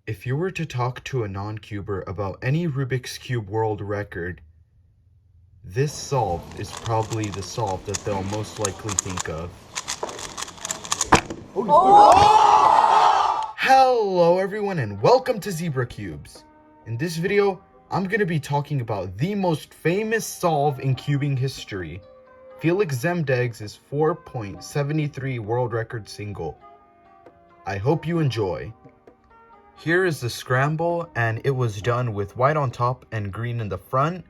If you were to talk to a non-cuber about any Rubik's Cube world record, this solve is probably the solve that they'll most likely think of. Hello everyone and welcome to Zebra Cubes. In this video, I'm going to be talking about the most famous solve in cubing history, Feliks Zemdegs' 4.73 world record single. I hope you enjoy. Here is the scramble, and it was done with white on top and green in the front,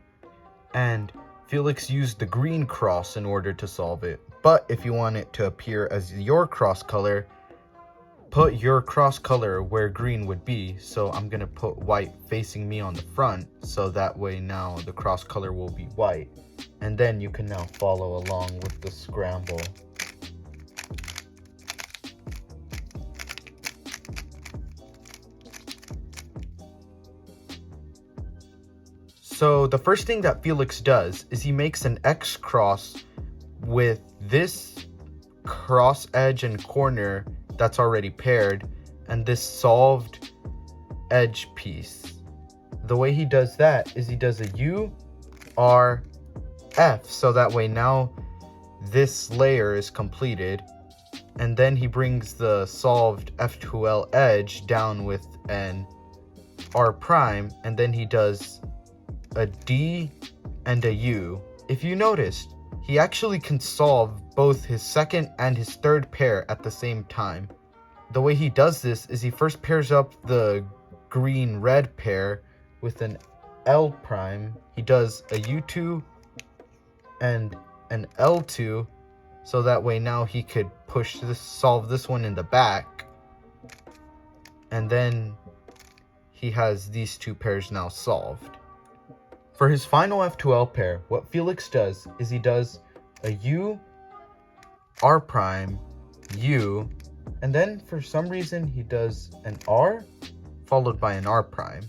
and Feliks used the green cross in order to solve it. But if you want it to appear as your cross color, put your cross color where green would be. So I'm gonna put white facing me on the front, so that way now the cross color will be white. And then you can now follow along with the scramble. So the first thing that Feliks does is he makes an X cross with this cross edge and corner that's already paired and this solved edge piece. The way he does that is he does a U, R, F, so that way now this layer is completed, and then he brings the solved F2L edge down with an R prime, and then he does a D and a U. If you noticed, he actually can solve both his second and his third pair at the same time. The way he does this is he first pairs up the green-red pair with an L prime. He does a U2 and an L2, so that way now he could solve this one in the back. And then he has these two pairs now solved. For his final F2L pair, what Feliks does is he does a U, R prime, U, and then for some reason he does an R followed by an R prime.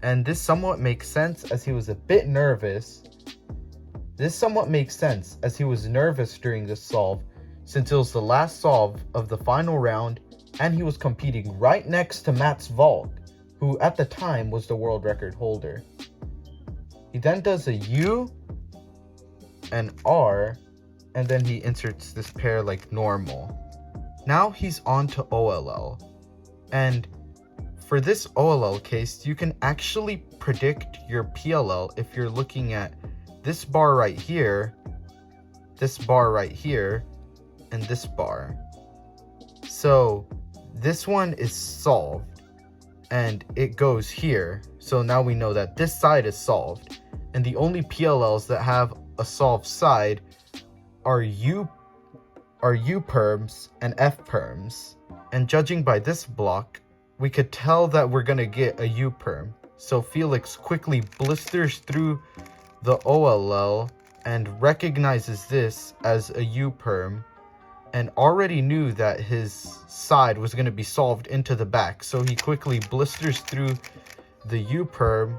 And this somewhat makes sense as he was a bit nervous. This somewhat makes sense as he was nervous during this solve, since it was the last solve of the final round and he was competing right next to Mats Volk, who at the time was the world record holder. He then does a U, an R, and then he inserts this pair like normal. Now he's on to OLL. And for this OLL case, you can actually predict your PLL if you're looking at this bar right here, this bar right here, and this bar. So this one is solved and it goes here. So now we know that this side is solved. And the only PLLs that have a solved side are U perms and F perms. And judging by this block, we could tell that we're gonna get a U perm. So Feliks quickly blisters through the OLL and recognizes this as a U perm, and already knew that his side was gonna be solved into the back. So he quickly blisters through the U perm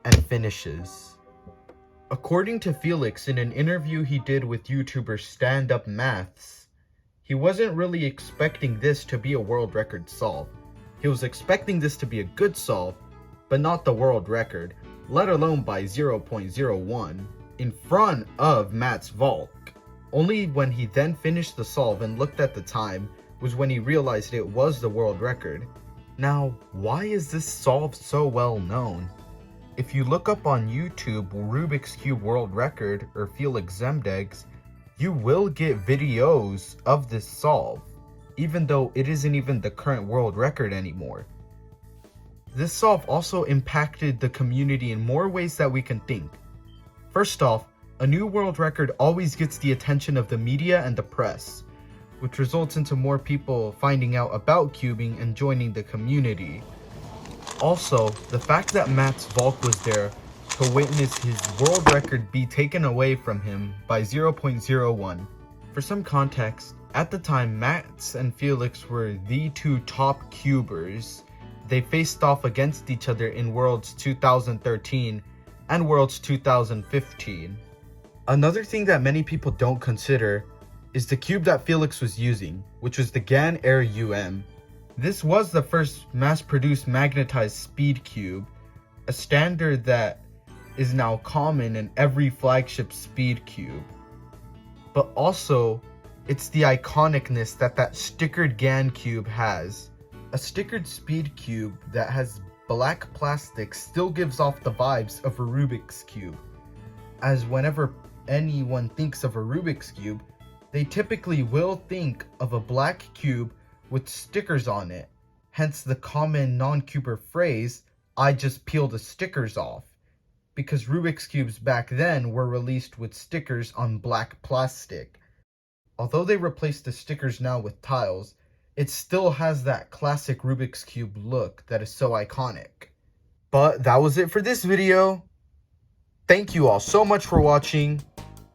and finishes. According to Feliks, in an interview he did with YouTuber Stand Up Maths, he wasn't really expecting this to be a world record solve. He was expecting this to be a good solve, but not the world record, let alone by 0.01, in front of Mats Volk. Only when he then finished the solve and looked at the time was when he realized it was the world record. Now, why is this solve so well known? If you look up on YouTube Rubik's Cube World Record or Feliks Zemdegs, you will get videos of this solve, even though it isn't even the current world record anymore. This solve also impacted the community in more ways that we can think. First off, a new world record always gets the attention of the media and the press, which results into more people finding out about cubing and joining the community. Also, the fact that Mats Volk was there to witness his world record be taken away from him by 0.01. For some context, at the time Mats and Feliks were the two top cubers. They faced off against each other in Worlds 2013 and Worlds 2015. Another thing that many people don't consider is the cube that Feliks was using, which was the GAN Air UM. This was the first mass-produced magnetized speed cube, a standard that is now common in every flagship speed cube. But also, it's the iconicness that stickered GAN cube has. A stickered speed cube that has black plastic still gives off the vibes of a Rubik's Cube, as whenever anyone thinks of a Rubik's Cube, they typically will think of a black cube with stickers on it, hence the common non-cuber phrase, "I just peeled the stickers off," because Rubik's Cubes back then were released with stickers on black plastic. Although they replaced the stickers now with tiles, it still has that classic Rubik's Cube look that is so iconic. But that was it for this video. Thank you all so much for watching.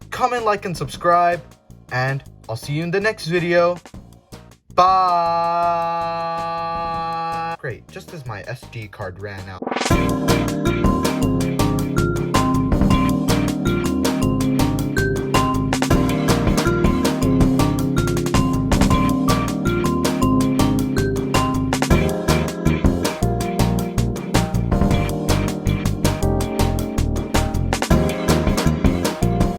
Comment, like, and subscribe, and I'll see you in the next video. Bye! Great, just as my SD card ran out.